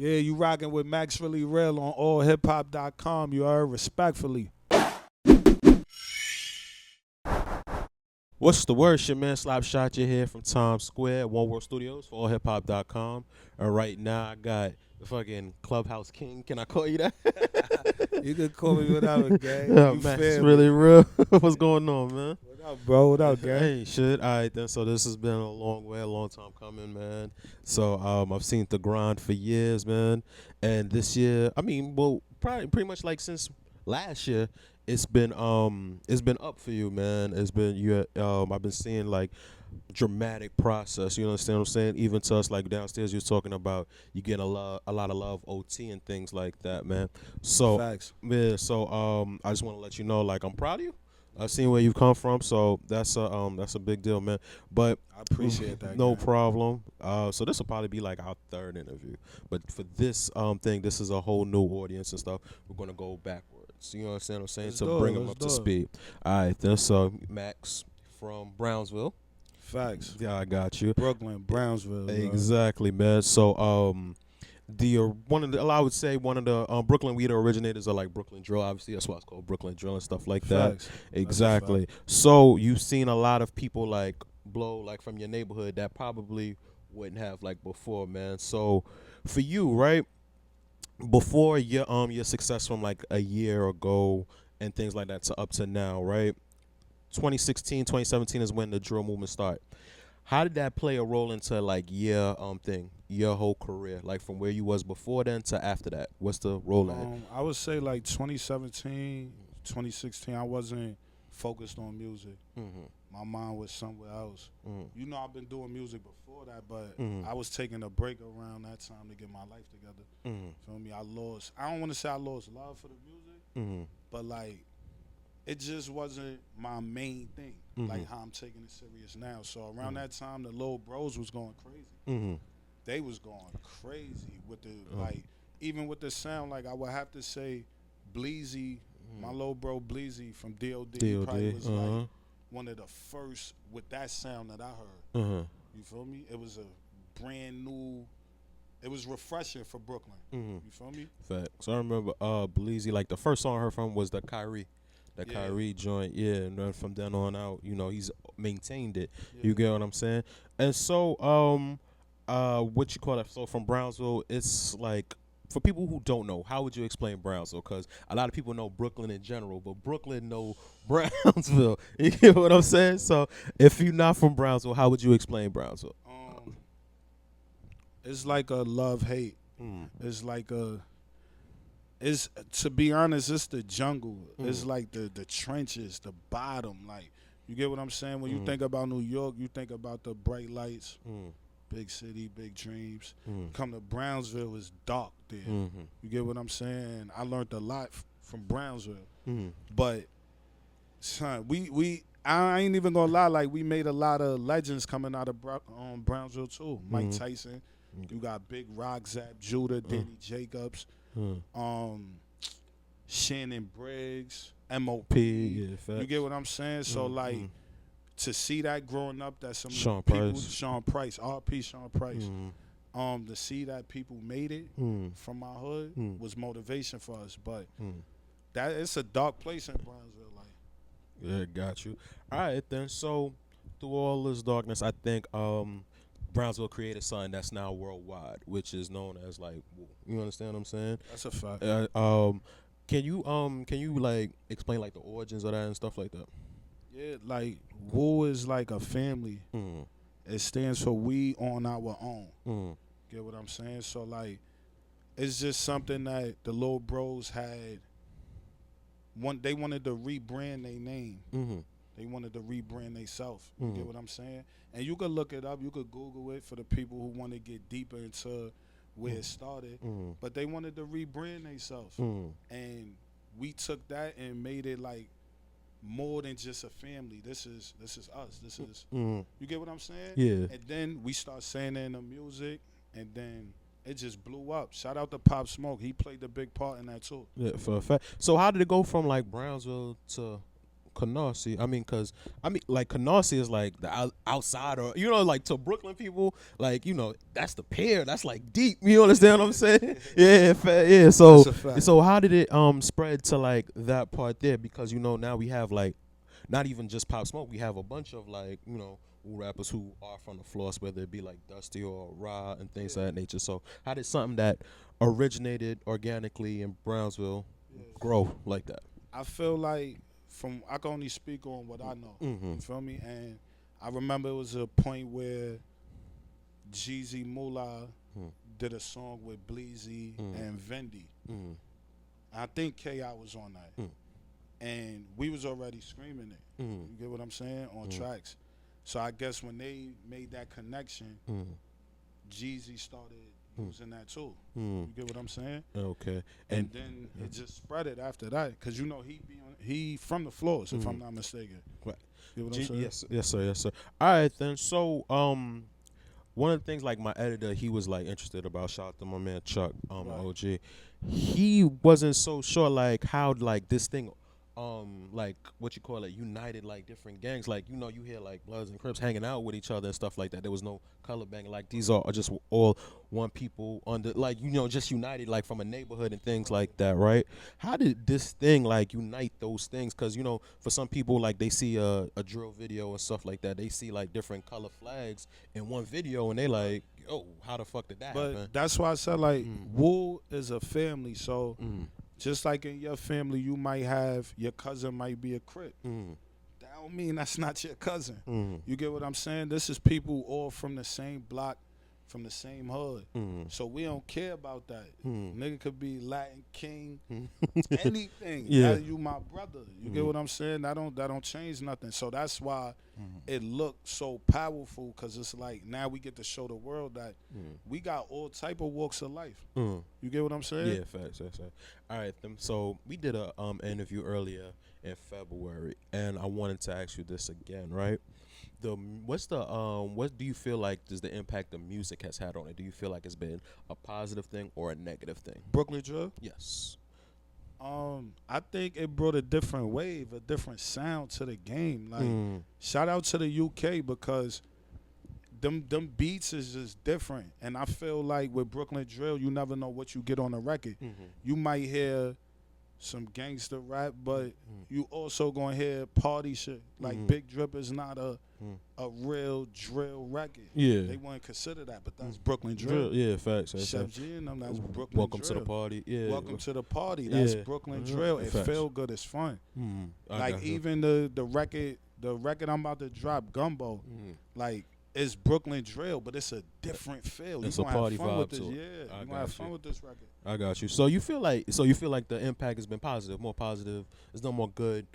Yeah, you rocking with MaxxReallyReal on AllHipHop.com. You are respectfully. What's the word, shit, man? Slap Shot, you here from Times Square, One World Studios for AllHipHop.com. And right now, I got the fucking Clubhouse King. Can I call you that? You can call me whatever, gang. Yeah, You Max, feel really me? real. What's going on, man? What up, bro? What up, gang? Hey, shit. All right, then. So this has been a long way, a long time coming, man. So I've seen the grind for years, man. And this year, I mean, well, probably pretty much like since last year, it's been up for you, man. It's been I've been seeing like dramatic process. You understand what I'm saying? Even to us, like downstairs, you're talking about you getting a lot of love, OT and things like that, man. So Facts. yeah, so I just want to let you know, like, I'm proud of you. I've seen where you've come from, so that's a big deal, man. But I appreciate that, no gang. problem. So this will probably be like our third interview, but for this thing, this is a whole new audience and stuff. We're gonna go backwards. You know what I'm saying? Let's To do it, bring them let's up to do it. speed. All right, then. So Max from Brownsville. Facts. Yeah, I got you. Brooklyn, Brownsville. Bro. Exactly, man. So one of the I would say one of the Brooklyn we the originators are like Brooklyn drill. Obviously, that's why it's called Brooklyn drill and stuff like that. Facts. Exactly. So you've seen a lot of people like blow like from your neighborhood that probably wouldn't have like before, man. So for you, right? Before your success from like a year ago and things like that to up to now, right? 2016, 2017 is when the drill movement started. How did that play a role into like your whole career, like from where you was before then to after that? What's the role in it? I would say like 2017, 2016, I wasn't focused on music. Mm-hmm. My mind was somewhere else. Mm-hmm. You know, I've been doing music before that, but Mm-hmm. I was taking a break around that time to get my life together. Mm-hmm. Feel me? I don't want to say I lost love for the music, Mm-hmm. but like, it just wasn't my main thing. Mm-hmm. Like how I'm taking it serious now. So around that time, the little bros was going crazy. Mm-hmm. They was going crazy with the like, even with the sound. Like I would have to say, Bleezy, my little bro Bleezy from DOD, he probably was like one of the first with that sound that I heard. Uh-huh. You feel me? It was a brand new. It was refreshing for Brooklyn. Mm-hmm. You feel me? Fact. So I remember Bleezy, like the first song I heard from was the Kyrie. That Yeah. Kyrie joint, yeah, and then from then on out, you know, he's maintained it. Yeah. You get what I'm saying? And so, what you call that? So from Brownsville, it's like for people who don't know, how would you explain Brownsville? Because a lot of people know Brooklyn in general, but Brooklyn know Brownsville. You get what I'm saying? So if you're not from Brownsville, how would you explain Brownsville? It's like a love-hate. Mm. It's like it's, to be honest, it's the jungle. It's like the trenches, the bottom. Like, you get what I'm saying? When you think about New York, you think about the bright lights, big city, big dreams. Come to Brownsville, it's dark there. Mm-hmm. You get what I'm saying? I learned a lot from Brownsville. Mm-hmm. But, son, I ain't even gonna lie, like, we made a lot of legends coming out of Brownsville, too. Mike Tyson. You got Big Rock, Zap Judah, Danny Jacobs, Shannon Briggs, MOP. Yeah, You get what I'm saying? So like, to see that growing up, that some Sean people, Price. Sean Price, RP Sean Price, to see that people made it from my hood was motivation for us. But that it's a dark place in Brownsville. Like, yeah, got you. All right, then. So through all this darkness, I think Brownsville created something that's now worldwide, which is known as like, you understand what I'm saying? that's a fact. Can you like explain like the origins of that and stuff like that? Yeah, like Woo is like a family. It stands for we on our own. Get what I'm saying? So like, it's just something that the little bros had. They wanted to rebrand their name. They wanted to rebrand themselves. You get what I'm saying? And you could look it up. You could Google it for the people who want to get deeper into where it started. But they wanted to rebrand themselves. And we took that and made it like more than just a family. This is us. This is you get what I'm saying? Yeah. And then we start saying it in the music, and then it just blew up. Shout out to Pop Smoke. He played a big part in that too. Yeah, for a fact. So how did it go from like Brownsville to Canarsie. I mean, like Canarsie is like the outsider. You know, like to Brooklyn people, like that's the pair. That's like deep. You understand what I'm saying? Yeah, yeah. So, That's a fact. so how did it spread to like that part there? Because now we have like not even just Pop Smoke. We have a bunch of like rappers who are from the floors, whether it be like Dusty or Ra and things of that nature. So how did something that originated organically in Brownsville grow like that? I feel like I can only speak on what I know. Mm-hmm. You feel me? And I remember it was a point where Jeezy Moolah did a song with Bleezy and Vendy. I think K.I. was on that. And we was already screaming it. You get what I'm saying? On tracks. So I guess when they made that connection, Jeezy started using that too. You get what I'm saying? Okay. And then it just spread it after that, cause he from the floors, if I'm not mistaken. Right. You get what I'm saying? Yes, sir. All right then. So one of the things like my editor, he was like interested about. Shout out to my man Chuck, OG. He wasn't so sure like how like this thing. Like what you call it, united like different gangs. Like you hear like Bloods and Crips hanging out with each other and stuff like that. There was no color banging. Like these are just all one people under like just united like from a neighborhood and things like that, right? How did this thing like unite those things? Because for some people like they see a drill video and stuff like that. They see like different color flags in one video and they like, oh, how the fuck did that happen? But that's why I said like Wu is a family, so. Just like in your family, you might have your cousin might be a Crip. That don't mean that's not your cousin. You get what I'm saying? This is people all from the same block, from the same hood. So we don't care about that. Nigga could be Latin King, anything. Yeah. You my brother. You get what I'm saying? That don't change nothing. So that's why it looked so powerful, because it's like now we get to show the world that we got all type of walks of life. You get what I'm saying? Yeah, facts. All right, then. So we did a interview earlier in February, and I wanted to ask you this again, right? What do you feel like is the impact the music has had on it? Do you feel like it's been a positive thing or a negative thing? Brooklyn Drill? Yes. I think it brought a different wave, a different sound to the game. Like, shout out to the UK, because them beats is just different. And I feel like with Brooklyn Drill, you never know what you get on the record. You might hear some gangster rap, but you also gonna hear party shit. Like Big Drip is not a real drill record. Yeah. They wouldn't consider that, but that's Brooklyn Drill. Yeah, facts. Chef G and them, that's Brooklyn Welcome Drill. to the party. Yeah. Welcome to the party. That's Yeah. Brooklyn Drill. It Facts. feel good. It's fun. I Like got you. even the record I'm about to drop, Gumbo, like it's Brooklyn Drill, but it's a different feel. It's you a gonna party have fun vibe with this. to it. Yeah, I you gonna have got fun you. with this record. I got you. So you feel like the impact has been positive, more positive. It's no more good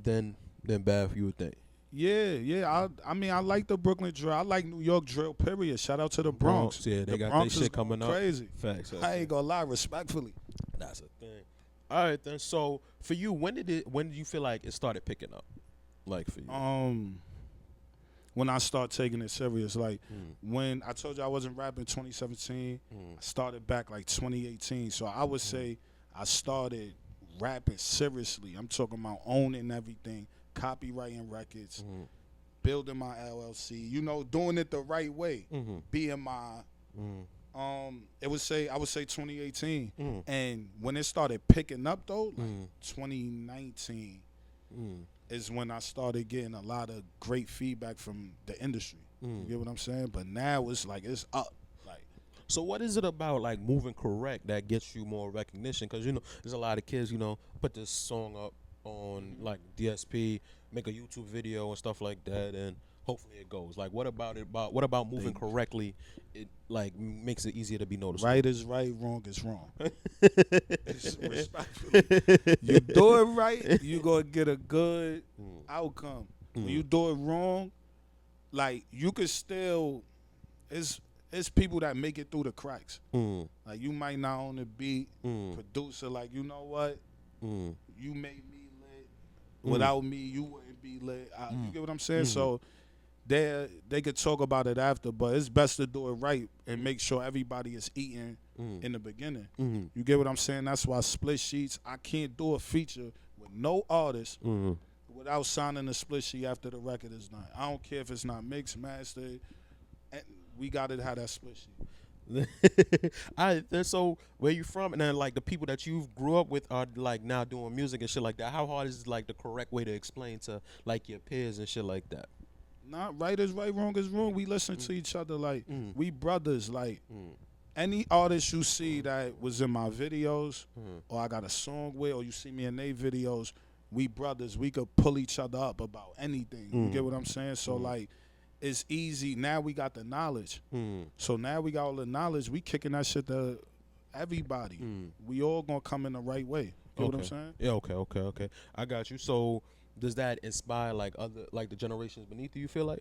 than bad. You would think. Yeah. I mean, I like the Brooklyn Drill. I like New York Drill. Period. Shout out to the Bronx. Yeah, they the got Bronx their is shit coming up. Crazy. Facts. I ain't gonna lie, respectfully. That's a thing. All right then. So for you, when did you feel like it started picking up? Like for you. When I start taking it serious, like when I told you I wasn't rapping 2017, I started back like 2018. So I would say I started rapping seriously. I'm talking about owning everything, copywriting records, building my LLC, doing it the right way, being my I would say 2018. And when it started picking up though, like 2019 is when I started getting a lot of great feedback from the industry. You get what I'm saying? But now it's like it's up. Like, so what is it about like moving correct that gets you more recognition? Because there's a lot of kids put this song up on like DSP, make a YouTube video and stuff like that, and hopefully it goes. Like, what about moving correctly? It like makes it easier to be noticed. Right is right, wrong is wrong. It's respectfully. You do it right, you gonna get a good outcome. When you do it wrong, like you could still, it's people that make it through the cracks. Like you might not own the beat, producer. Like you know what, you made me lit. Without me, you wouldn't be lit. You get what I'm saying? So they could talk about it after, but it's best to do it right and make sure everybody is eating in the beginning. You get what I'm saying? That's why split sheets. I can't do a feature with no artist without signing a split sheet after the record is done. I don't care if it's not mixed, mastered. We gotta have that split sheet. So where you from? And then like the people that you grew up with are like now doing music and shit like that. How hard is like the correct way to explain to like your peers and shit like that? Not right is right, wrong is wrong. We listen to each other like we brothers. Like any artist you see that was in my videos or I got a song with or you see me in their videos, we brothers. We could pull each other up about anything. You get what I'm saying? So like it's easy. Now we got the knowledge. So now we got all the knowledge. We kicking that shit to everybody. We all gonna come in the right way. You know what I'm saying? Yeah, okay. I got you. So does that inspire like other like the generations beneath you feel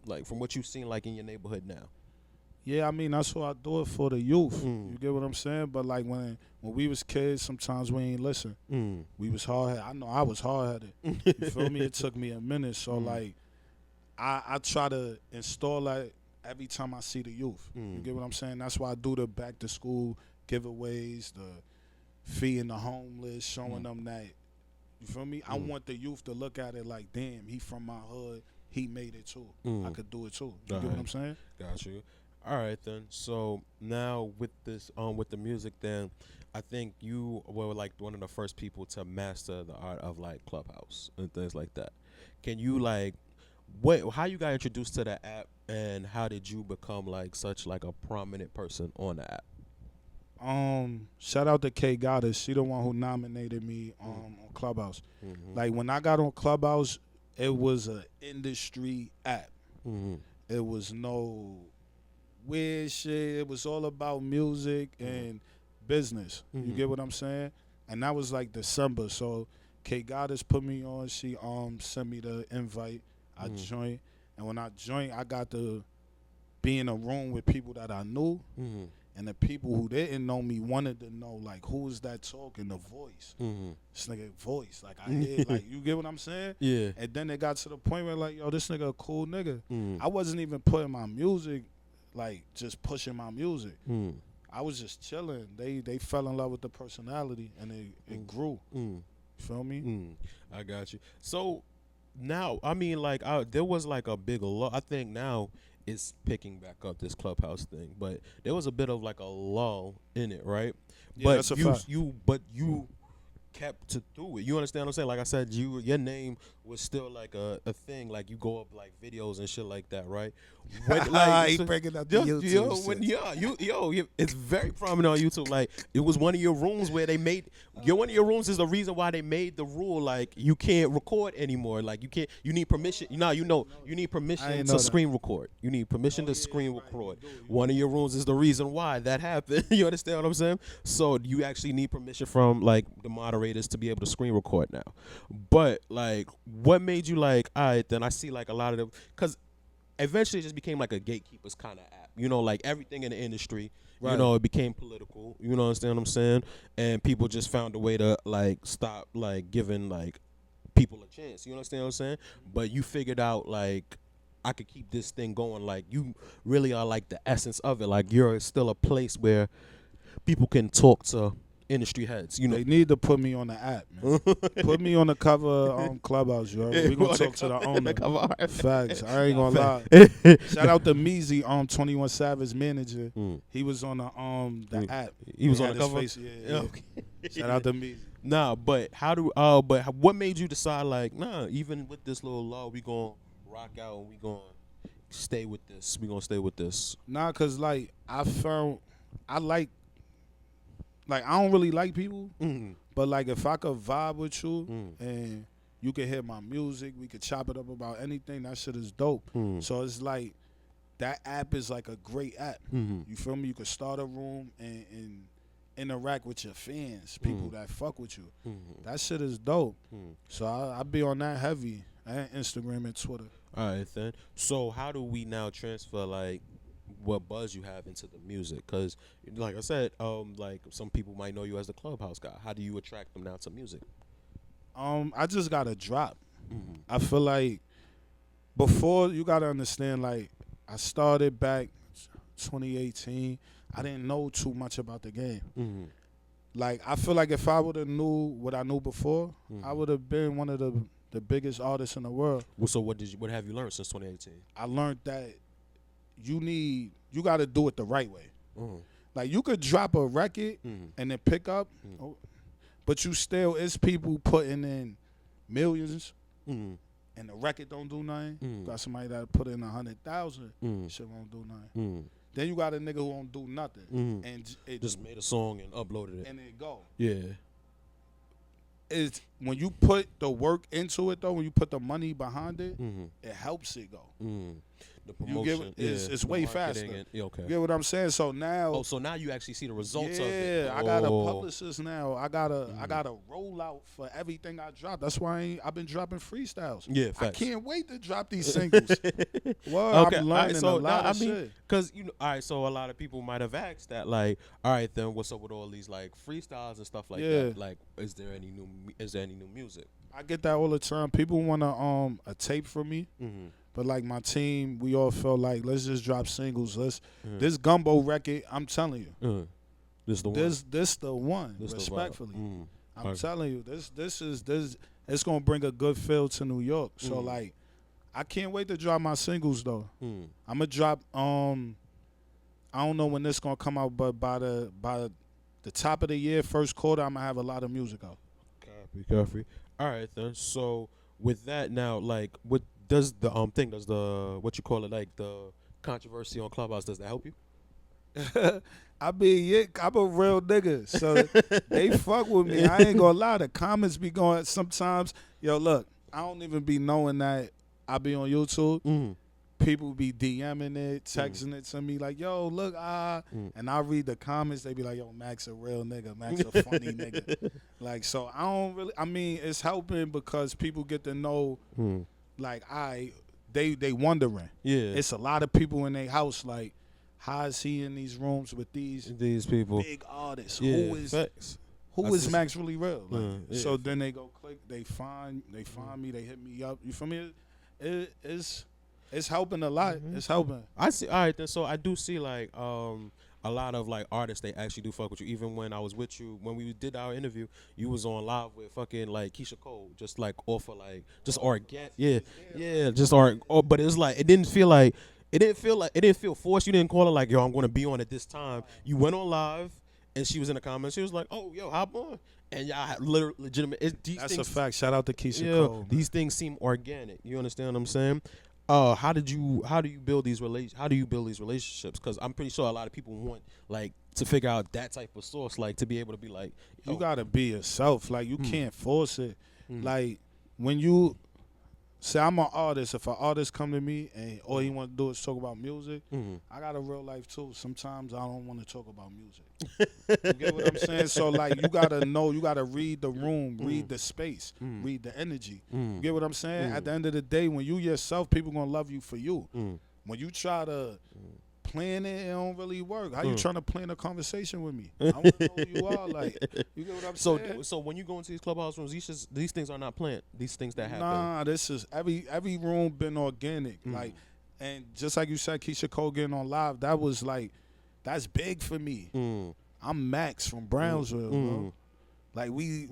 like from what you've seen like in your neighborhood now? Yeah, I mean that's what I do it for the youth. You get what I'm saying? But like when we was kids, sometimes we ain't listen. We was hard headed. I know I was hard headed. You feel me? It took me a minute. So like I try to install that every time I see the youth. You get what I'm saying? That's why I do the back to school giveaways, the feeding the homeless, showing them that. You feel me? I want the youth to look at it like, damn, he from my hood. He made it too. I could do it too. You get what I'm saying? Got you. All right then. So now with this, with the music, then I think you were like one of the first people to master the art of like Clubhouse and things like that. Can you like, how you got introduced to the app, and how did you become like such like a prominent person on the app? Shout out to K Goddess. She the one who nominated me on Clubhouse. Like when I got on Clubhouse, it was an industry app. It was no weird shit. It was all about music and business. You get what I'm saying? And that was like December. So K Goddess put me on. She sent me the invite. I joined, and when I joined, I got to be in a room with people that I knew. And the people who didn't know me wanted to know, like, who is that talking, the voice? This nigga voice. Like, I hear, like, you get what I'm saying? Yeah. And then it got to the point where, like, yo, this nigga a cool nigga. I wasn't even putting my music, like, just pushing my music. I was just chilling. They fell in love with the personality, and it grew. You feel me? I got you. So now, I mean, like, there was, like, a big lull. I think now it's picking back up this Clubhouse thing, but there was a bit of like a lull in it, right? Yeah, but that's a fact. you kept to do it. You understand what I'm saying? Like I said, your name was still like a thing. Like you go up like videos and shit like that, right? When, like, he breaking up the YouTube. it's very prominent on YouTube. Like it was one of your rooms where they made one of your rooms is the reason why they made the rule like you can't record anymore. Like you can't. You need permission. You need permission to screen record. You need permission to screen record. One of your rooms is the reason why that happened. You understand what I'm saying? So you actually need permission from like the moderators to be able to screen record now. But like, what made you like? All right, then I see like a lot of them because eventually it just became like a gatekeepers kind of app. You know, like everything in the industry. Right. You know, it became political. You know, understand what I'm saying? And people just found a way to like stop like giving like people a chance. You understand what I'm saying? But you figured out like I could keep this thing going. Like you really are like the essence of it. Like you're still a place where people can talk to industry heads. You know, they need to put me on the app, man. Put me on the cover on Clubhouse, yo. We gonna talk to the owner. Facts. I ain't gonna lie. Shout out to Meezy, 21 Savage manager. He was on the app. He was on the cover. Yeah. Okay. Shout out to Meezy. Nah, but what made you decide like, nah, even with this little law, we gonna rock out and we gonna stay with this. We gonna stay with this. Nah, cause like I don't really like people, but like if I could vibe with you and you could hear my music, we could chop it up about anything. That shit is dope. So it's like that app is like a great app. You feel me? You could start a room and interact with your fans, people that fuck with you. That shit is dope. So I be on that heavy, and Instagram and Twitter. All right, then. So how do we now transfer like what buzz you have into the music? Because like I said, like some people might know you as the Clubhouse guy. How do you attract them now to music? I just got to drop. I feel like before, you got to understand, like I started back 2018. I didn't know too much about the game. Like I feel like if I would have knew what I knew before, I would have been one of the the biggest artists in the world. Well, so what have you learned since 2018? I learned that you got to do it the right way. Like, you could drop a record and then pick up, but you still, it's people putting in millions and the record don't do nothing. Got somebody that put in 100,000, shit won't do nothing. Then you got a nigga who won't do nothing and it Just made a song and uploaded it. and it go. Yeah. It's when you put the work into it though, when you put the money behind it, it helps it go. The promotion, it's way faster. Okay. You get what I'm saying? So now, so now you actually see the results of it. Yeah, I got a publicist now. I got a rollout for everything I drop. That's why I've been dropping freestyles. Yeah, facts. I can't wait to drop these singles. Well, I'm learning a lot of shit. Because all right, so a lot of people might have asked that, like, all right, then what's up with all these like freestyles and stuff like that? Like, is there any new music? I get that all the time. People want a tape from me. But like my team, we all felt like let's just drop singles. This Gumbo record, I'm telling you, this the one. This the one. Respectfully, I'm telling you, this it's gonna bring a good feel to New York. So like, I can't wait to drop my singles though. I'm gonna drop. I don't know when this gonna come out, but by the top of the year, first quarter, I'm gonna have a lot of music out. Copy. All right then. So with that now, like, what does the what you call it, like the controversy on Clubhouse, does that help you? I mean, I'm a real nigga, so they fuck with me. I ain't gonna lie. The comments be going sometimes. Yo, look, I don't even be knowing that I be on YouTube. People be DMing it, texting it to me like, yo, look, and I read the comments. They be like, yo, Max a real nigga. Max a funny nigga. Like, so I mean, it's helping because people get to know, like, they wondering. Yeah. It's a lot of people in their house, like, how is he in these rooms with these people, big artists? Yeah, who is MaxxReallyReal? Like, so then they go click, they find me, they hit me up. You feel me? It's helping a lot. It's helping. I see. All right, then. So I do see like a lot of like artists, they actually do fuck with you. Even when I was with you, when we did our interview, you was on live with fucking like Keisha Cole, just like off of like just organic. Just but it's like it didn't feel forced. You didn't call her like, yo, I'm gonna be on at this time. You went on live and she was in the comments. She was like, oh, yo, hop on. And y'all had literally legitimate. That's a fact. Shout out to Keisha Cole. These things seem organic. You understand what I'm saying? How do you build these relationships? Because I'm pretty sure a lot of people want like to figure out that type of source, like to be able to be like, you gotta be yourself. Like you can't force it. Like when you say I'm an artist, if an artist come to me and all he want to do is talk about music, I got a real life too. Sometimes I don't want to talk about music. You get what I'm saying? So like you gotta know, you gotta read the room, read the space, read the energy. You get what I'm saying? At the end of the day, when you yourself, people gonna love you for you. When you try to plan it, it don't really work. How you trying to plan a conversation with me? I want to know who you are. Like, you get what I'm saying? So when you go into these Clubhouse rooms, these things are not planned. These things that happen. Nah, this is every room been organic. Like, and just like you said, Keisha Cole getting on live, that was like, that's big for me. I'm Max from Brownsville, bro. Like you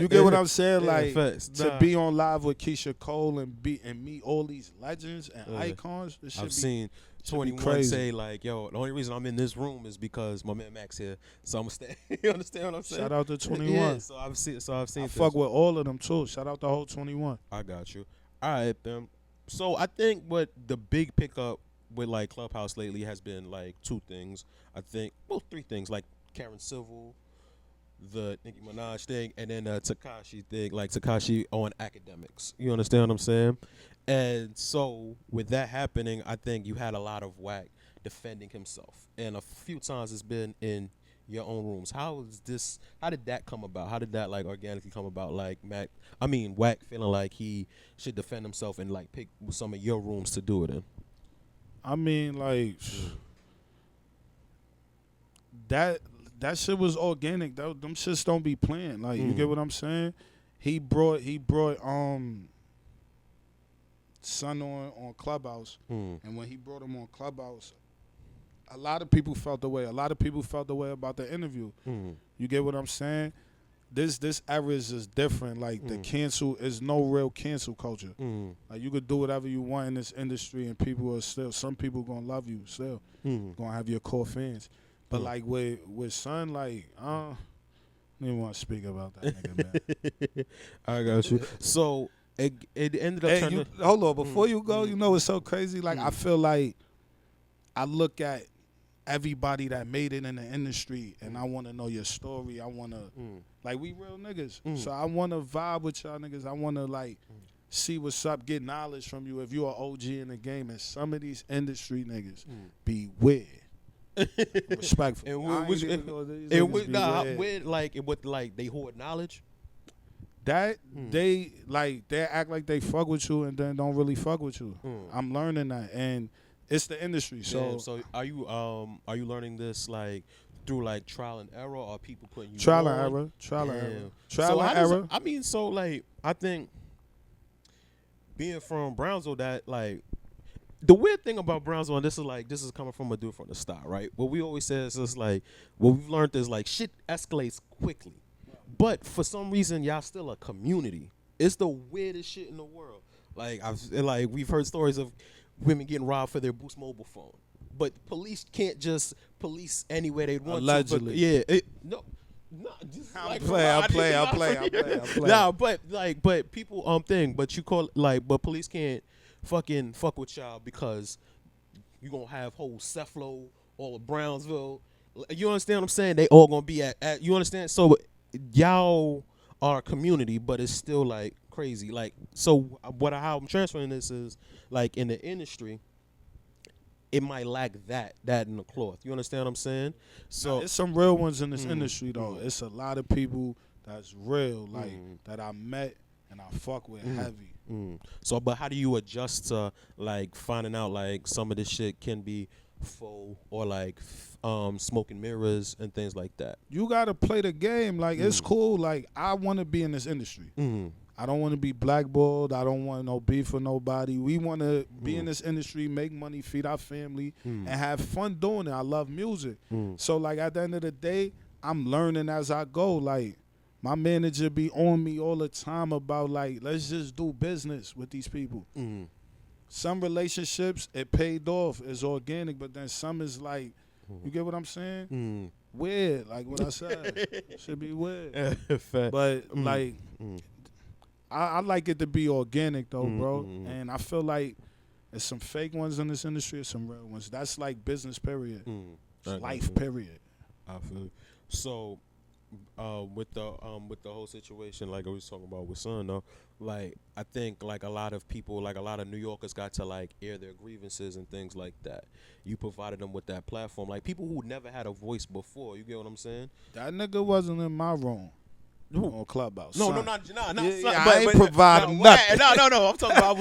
get what I'm saying? Like to be on live with Keisha Cole and meet all these legends and icons. This should I've seen 21 say like, yo, the only reason I'm in this room is because my man Max here, so I'm gonna stay. You understand what I'm saying? Shout out to 21. Yeah, so I've seen. I fuck with all of them too. Shout out the whole 21. I got you. All right, then. So I think what the big pickup with like Clubhouse lately has been like two things. I think, well, three things, like Karen Civil, the Nicki Minaj thing, and then Tekashi thing, like Tekashi on academics. You understand what I'm saying? And so with that happening, I think you had a lot of Wack defending himself, and a few times it's been in your own rooms. How did that come about? How did that like organically come about? Like Wack feeling like he should defend himself and like pick some of your rooms to do it in. I mean, like that shit was organic. Them shits don't be planned. Like you get what I'm saying? He brought Son on Clubhouse, and when he brought him on Clubhouse, a lot of people felt the way. A lot of people felt the way about the interview. You get what I'm saying? this era is just different. Like the cancel is no real cancel culture. Like you could do whatever you want in this industry, and people are still. Some people gonna love you still. Gonna have your core fans. But like with Son, like I don't even want to speak about that nigga, man. I got you. So it ended up turning. Hold on, before you go, you know it's so crazy. Like I feel like I look at everybody that made it in the industry, and I want to know your story. I want to, like, we real niggas. So I want to vibe with y'all niggas. I want to, like, see what's up, get knowledge from you if you're an OG in the game. And some of these industry niggas be weird. Respectful. And weird, like, with, like, they hoard knowledge? That, they act like they fuck with you and then don't really fuck with you. I'm learning that. And it's the industry, so. Yeah, so are you learning this like through like trial and error, or people putting you trial on? and error, trial and error. I mean, so like I think being from Brownsville, that like the weird thing about Brownsville, and this is coming from a dude from the start, right? What we always say is like what we've learned is like shit escalates quickly, but for some reason y'all still a community. It's the weirdest shit in the world. Like we've heard stories of women getting robbed for their Boost mobile phone, but police can't just police anywhere they want Allegedly. to. But no. I'm playing. Nah, but people thing, but you call like, but police can't fucking fuck with y'all because you gonna have whole Cephalo, all of Brownsville. You understand what I'm saying? They all gonna be at you understand? So y'all are a community, but it's still like crazy. Like, so how I'm transferring this is like in the industry, it might lack that in the cloth. You understand what I'm saying? So now, it's some real ones in this industry though. It's a lot of people that's real, like that I met and I fuck with heavy. So, but how do you adjust to like finding out like some of this shit can be faux or like smoke and mirrors and things like that? You gotta play the game. Like it's cool. Like I want to be in this industry. I don't want to be blackballed. I don't want no beef with nobody. We want to be in this industry, make money, feed our family, and have fun doing it. I love music. So like at the end of the day, I'm learning as I go. Like my manager be on me all the time about like, let's just do business with these people. Some relationships, it paid off. It's organic, but then some is like, you get what I'm saying? Weird, like what I said. Should be weird. But like, I like it to be organic though, bro. And I feel like there's some fake ones in this industry and some real ones. That's like business period. Life period. I feel it. So with the whole situation, like I was talking about with Son though, like I think like a lot of people, like a lot of New Yorkers got to like air their grievances and things like that. You provided them with that platform. Like people who never had a voice before, you get what I'm saying? That nigga wasn't in my room. On Clubhouse. No, son. not I ain't providing nothing. No. I'm talking about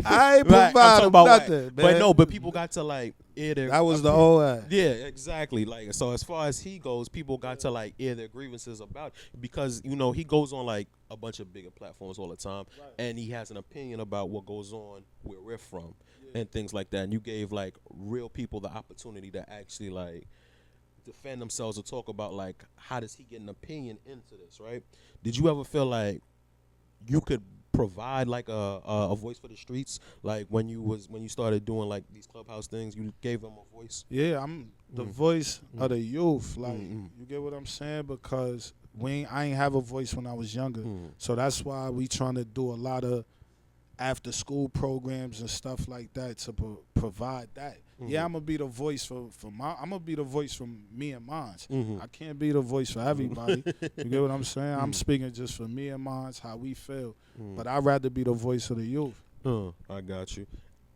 I ain't providing nothing, man. But people got to like air their. That was the whole ass. Yeah, exactly. Like so, as far as he goes, people got to like air their grievances about it because you know he goes on like a bunch of bigger platforms all the time, and he has an opinion about what goes on where we're from and things like that. And you gave like real people the opportunity to actually like defend themselves or talk about like how does he get an opinion into this, right? Did you ever feel like you could provide like a voice for the streets, like when you started doing like these Clubhouse things, you gave them a voice? Yeah, I'm the voice of the youth, like you get what I'm saying, because I ain't have a voice when I was younger, so that's why we trying to do a lot of after school programs and stuff like that to provide that. Yeah, I'm gonna be the voice for I'm gonna be the voice for me and mines. I can't be the voice for everybody. You get what I'm saying? I'm speaking just for me and mines, how we feel. But I'd rather be the voice of the youth. I got you.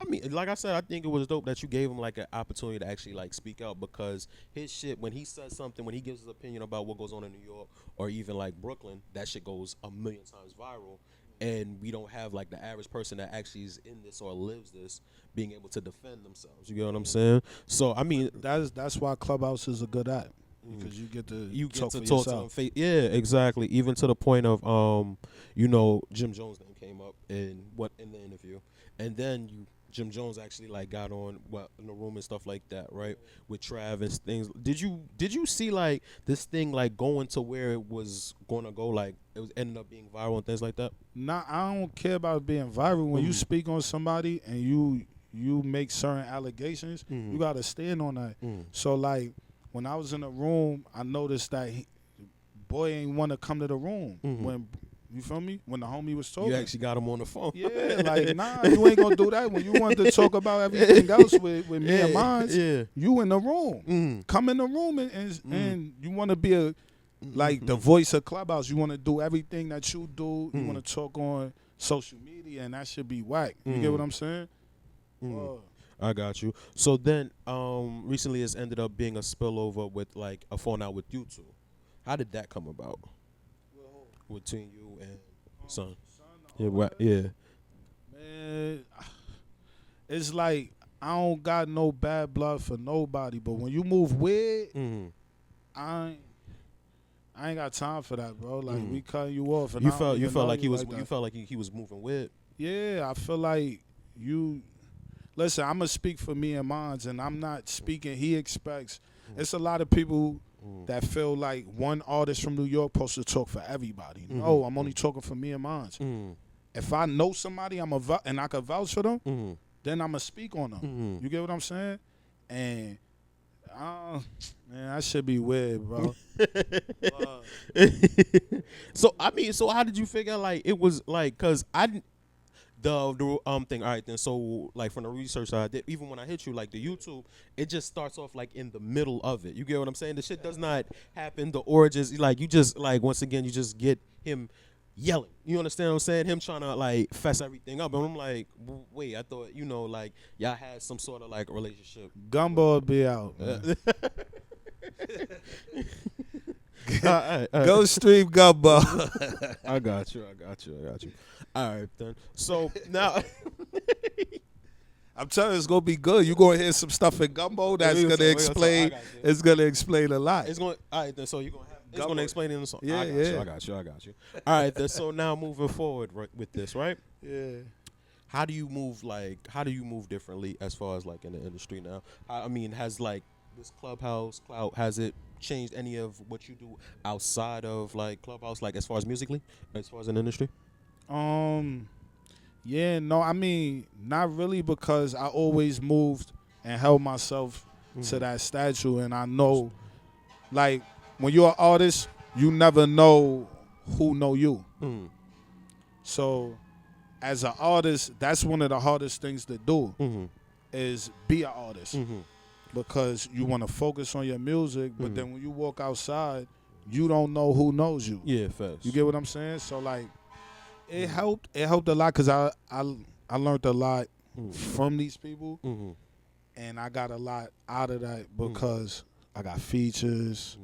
I mean, like I said, I think it was dope that you gave him like an opportunity to actually like speak out, because his shit, when he says something, when he gives his opinion about what goes on in New York or even like Brooklyn, that shit goes a million times viral. And we don't have like the average person that actually is in this or lives this being able to defend themselves. You get what I'm saying? So I mean, that's why Clubhouse is a good app, because you get to talk to them. Yeah, exactly. Even to the point of you know, Jim Jones' name came up in the interview, and then you Jim Jones actually like got on in the room and stuff like that, right? With Trav and things. Did you see like this thing like going to where it was gonna go? Like it was ended up being viral and things like that. Nah, I don't care about being viral. When you speak on somebody and you make certain allegations, you gotta stand on that. So like when I was in the room, I noticed that boy ain't want to come to the room when. You feel me? When the homie was talking. You actually got him on the phone. Yeah, like, nah, you ain't going to do that. When you want to talk about everything else with me and mine, you in the room. Come in the room and you want to be like the voice of Clubhouse. You want to do everything that you do. You want to talk on social media, and that should be whack. You get what I'm saying? I got you. So then recently it's ended up being a spillover with like a phone out with you two. How did that come about? Between you and Son. Yeah. Man, it's like I don't got no bad blood for nobody, but when you move weird, I ain't got time for that, bro. Like we cut you off, and you felt like he was like you felt like he was moving weird. Yeah, I feel like you. Listen, I'm gonna speak for me and mine, and I'm not speaking. He expects. It's a lot of people that feel like one artist from New York supposed to talk for everybody. No, I'm only talking for me and mine. If I know somebody, and I can vouch for them, then I'm gonna speak on them. You get what I'm saying? And man, that should be weird, bro. So how did you figure like it was like? Cause I didn't. The thing. All right, then. So like from the research I did, even when I hit you, like the YouTube, it just starts off like in the middle of it. You get what I'm saying? The shit does not happen. The origins, like you just like once again, you just get him yelling. You understand what I'm saying? Him trying to like fess everything up, and I'm like, wait, I thought like y'all had some sort of like relationship. Gumbo will be out. Go stream Gumbo. I got you. All right, then. So now, I'm telling you, it's gonna be good. You're gonna hear some stuff in Gumbo that's gonna explain. It's gonna explain a lot. It's going. All right, then. So you're gonna have. It's gonna explain it in the song. Yeah, I got you. All right, then. So now moving forward with this, right? Yeah. How do you move differently as far as like in the industry now? I mean, has like this Clubhouse clout, has it changed any of what you do outside of like Clubhouse, like as far as musically, as far as an industry? Yeah, no, I mean, not really, because I always moved and held myself to that statue, and I know, like, when you're an artist, you never know who know you. So, as an artist, that's one of the hardest things to do, is be an artist, because you want to focus on your music, but then when you walk outside, you don't know who knows you. Yeah, fast. You get what I'm saying? So, like, it helped a lot, because I learned a lot from these people, and I got a lot out of that because I got features,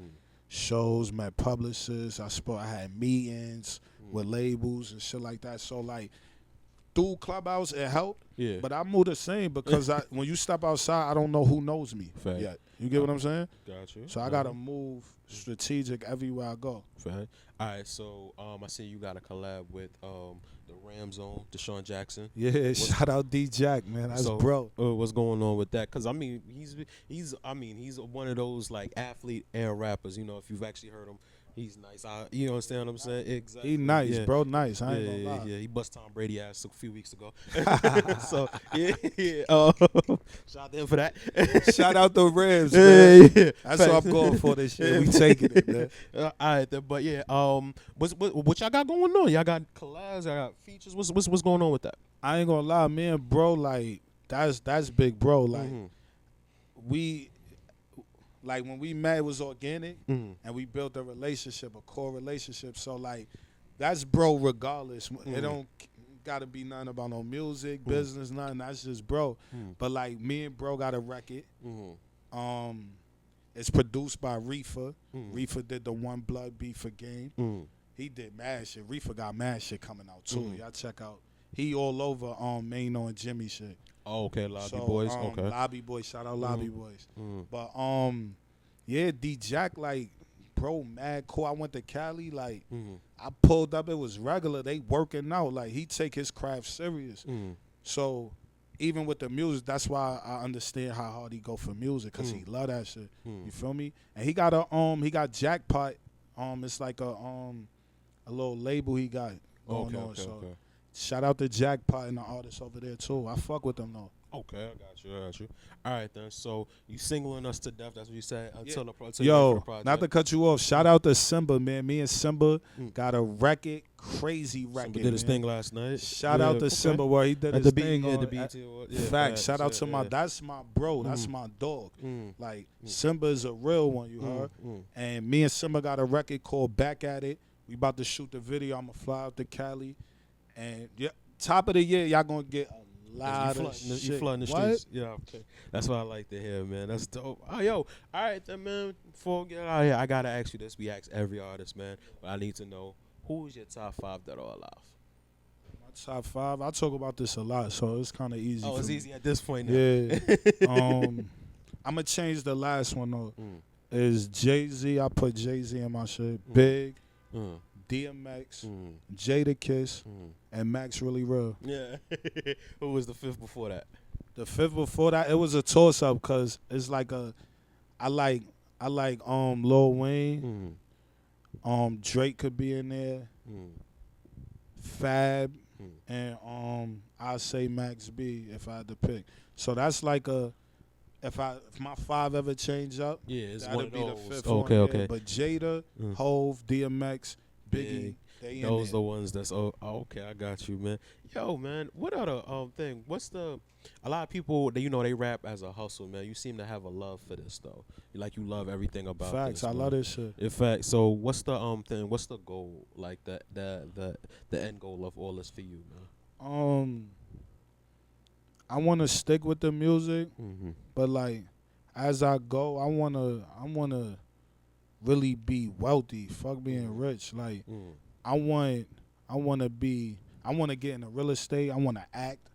shows, met publicists. I had meetings with labels and shit like that. So like through Clubhouse, it helped. Yeah. But I move the same because when you step outside, I don't know who knows me yet. You get what I'm saying? Got you. So I gotta move strategic everywhere I go. Fair. All right, so I see you got a collab with the Ram Zone, Deshaun Jackson. Yeah, shout out D Jack, man. That's bro. What's going on with that? Because I mean, he's one of those like athlete and rappers. You know, if you've actually heard him, he's nice. You understand what I'm saying? Exactly. He nice, bro. Nice. I ain't gonna lie. Yeah. He bust Tom Brady ass a few weeks ago. So yeah. Shout out to him for that. Shout out the Rams, man. Yeah. That's what I'm going for this year. We taking it, man. All right, then, but yeah. What y'all got going on? Y'all got collabs. Y'all got features. What's going on with that? I ain't gonna lie, me and bro, like that's big, bro. Like we. Like, when we met, it was organic, and we built a relationship, a core relationship. So, like, that's bro regardless. It don't got to be nothing about no music, business, nothing. That's just bro. But, like, me and bro got a record. It's produced by Reefer. Reefer did the One Blood beat for Game. He did mad shit. Reefer got mad shit coming out, too. Y'all check out. He all over Mano and Jimmy shit. Oh, okay, Lobby Boys. Okay. Lobby Boys, shout out Lobby Boys. But yeah, D Jack, like, bro, mad cool. I went to Cali, like, I pulled up, it was regular. They working out. Like, he take his craft serious. So even with the music, that's why I understand how hard he go for music, cause he love that shit. You feel me? And he got he got Jackpot. It's like a little label he got going on. So shout out to Jackpot and the artists over there too. I fuck with them though. Okay, I got you. All right, then. So you singling us to death. That's what you said. Until the project. Not to cut you off. Shout out to Simba, man. Me and Simba got a record, crazy record. Simba did his thing last night. Shout out to Simba where he did his thing on the BET Award. Facts. Shout out to that's my bro. That's my dog. Like Simba is a real one. You heard? And me and Simba got a record called Back at It. We about to shoot the video. I'ma fly out to Cali, and top of the year, y'all gonna get lot of shit. You flooding the streets. Yeah, okay. That's what I like to hear, man. That's dope. Oh, yo, all right then, man. Before we get out of here, I gotta ask you this. We ask every artist, man. But I need to know, who's your top 5 that are alive? My top 5. I talk about this a lot, so it's kind of easy. Oh, it's easy at this point now. Yeah. I'm gonna change the last one though. Is Jay-Z. I put Jay-Z in my shit. Big. DMX, Jadakiss, and MaxxReallyReal. Yeah. Who was the 5th before that? The 5th before that, it was a toss up because it's like I like Lil Wayne. Drake could be in there. Fab, and I say Max B if I had to pick. So that's like if my 5 ever change up, it's that'd one of be those. the 5th Okay, one. okay. But Jada, Hove, DMX, Biggie, those the ones that's okay. I got you, man. Yo, man, what other thing? A lot of people they rap as a hustle, man. You seem to have a love for this though. You love everything about Facts. this. I love this shit. In fact, so what's the thing? What's the goal? Like the end goal of all this for you, man? I want to stick with the music, but like as I go, I wanna really be wealthy. Fuck being rich. Like I want to get into real estate. I want to act.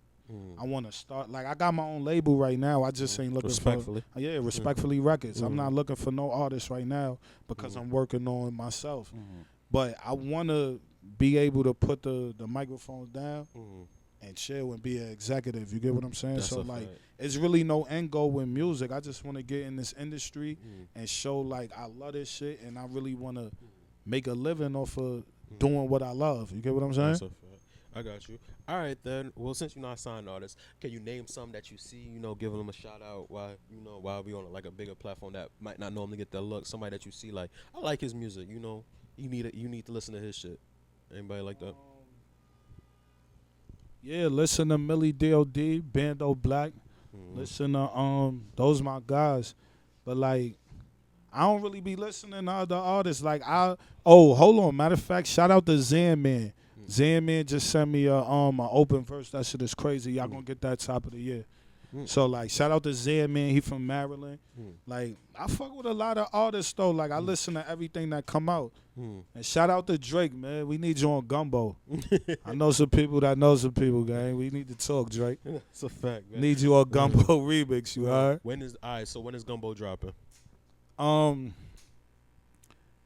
I want to start. Like I got my own label right now. I just ain't looking respectfully. for Respectfully Records. I'm not looking for no artist right now because I'm working on myself. But I want to be able to put the microphones down and chill and be an executive. You get what I'm saying? That's so a like, fact. it's really no end goal with music. I just want to get in this industry and show like I love this shit and I really want to make a living off of doing what I love. You get what I'm saying? That's a fact. I got you. All right then. Well, since you're not a signed artist, can you name some that you see? Giving them a shout out while we on like a bigger platform that might not normally get that look. Somebody that you see like I like his music. You need to listen to his shit. Anybody like that? Yeah, listen to Millie D.O.D., Bando Black. Listen to those my guys. But like I don't really be listening to other artists. Like hold on. Matter of fact, shout out to Zan Man. Zan Man just sent me a open verse. That shit is crazy. Y'all gonna get that top of the year. So like shout out to Zan Man. He from Maryland. Like I fuck with a lot of artists though. Like I listen to everything that come out. And shout out to Drake, man. We need you on Gumbo. I know some people that know some people, gang. We need to talk, Drake. That's a fact, man. Need you on Gumbo remix, you heard? So when is Gumbo dropping?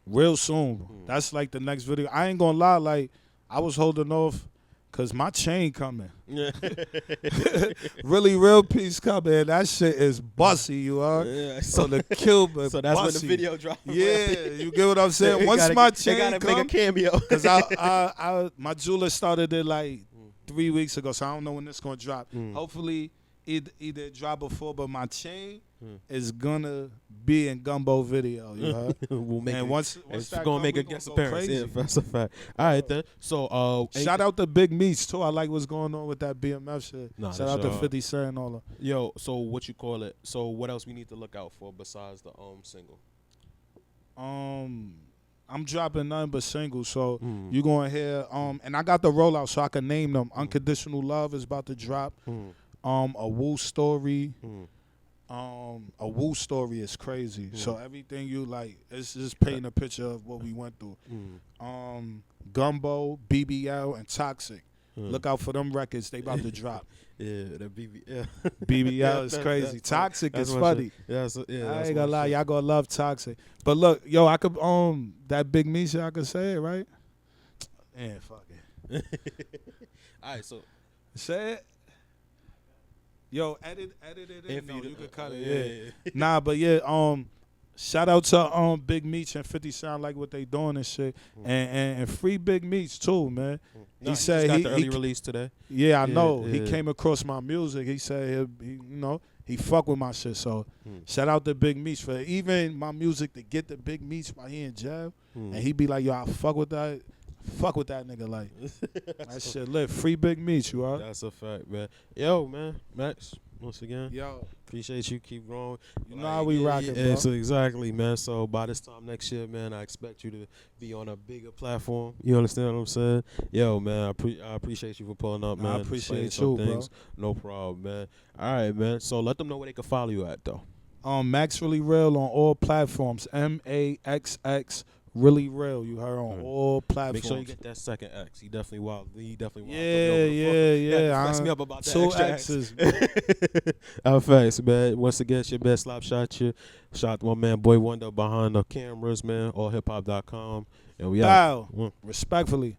Real soon. That's like the next video. I ain't gonna lie, like I was holding off cause my chain coming. Really real piece coming. That shit is bussy, you are. Yeah, so the Cuban. So that's bussy. when the video drops. Yeah, you get what I'm saying. Once my chain gotta come, make a cameo. Cause I my jeweler started it like 3 weeks ago, so I don't know when this gonna drop. Hopefully either drop before, but my chain is gonna be in Gumbo video. You heard? We'll make and it, once it's that gonna come, make we a guest go appearance. crazy. Yeah, that's a fact. All right then. So shout out to Big Meats too. I like what's going on with that BMF shit. Nah, shout out to 50 Cent and all that. Yo, so what you call it? So what else we need to look out for besides the single? I'm dropping nothing but singles, so you gonna hear and I got the rollout so I can name them. Unconditional Love is about to drop. A Woo Story. A Woo Story is crazy. So everything you like, it's just painting a picture of what we went through. Gumbo, BBL, and Toxic. Look out for them records. They about to drop. Yeah, the BBL. BBL is crazy. Toxic is funny. I ain't gonna lie, y'all gonna love Toxic. But look, yo, I could that Big Misha, I could say it, right? Yeah, fuck it. All right, so say it. Yo, edit it in. If No, you you do- could cut yeah. it. Yeah. Nah, but yeah. Shout out to Big Meech and 50 Sound like what they doing and shit, and free Big Meech too, man. No, He said just got the early release today. Yeah, I Yeah, know. He yeah. came across my music. He said he fuck with my shit. So shout out to Big Meech for even my music to get the Big Meech while he in jail, and he be like, yo, I fuck with that. Fuck with that nigga, like that shit lit. Free Big Meech, you are. That's a fact, man. Yo, man, Max, once again, Yo, appreciate you. Keep growing. you know how we rockin', bro. So exactly, man. So by this time next year, man, I expect you to be on a bigger platform. You understand what I'm saying? Yo, man, I appreciate you for pulling up, man. I appreciate Saying you, some things. No problem, man. All right, man. So let them know where they can follow you at, though. MaxxReallyReal on all platforms. MaxxReallyReal. You heard on all platforms. Make sure you get that second X. He definitely wild. Yeah. Flex me up about that 2 extra X's. Facts, man. Once again, it's your best slap shot. Shout out to my man Boy Wonder behind the cameras, man. AllHipHop.com. And we out. Respectfully.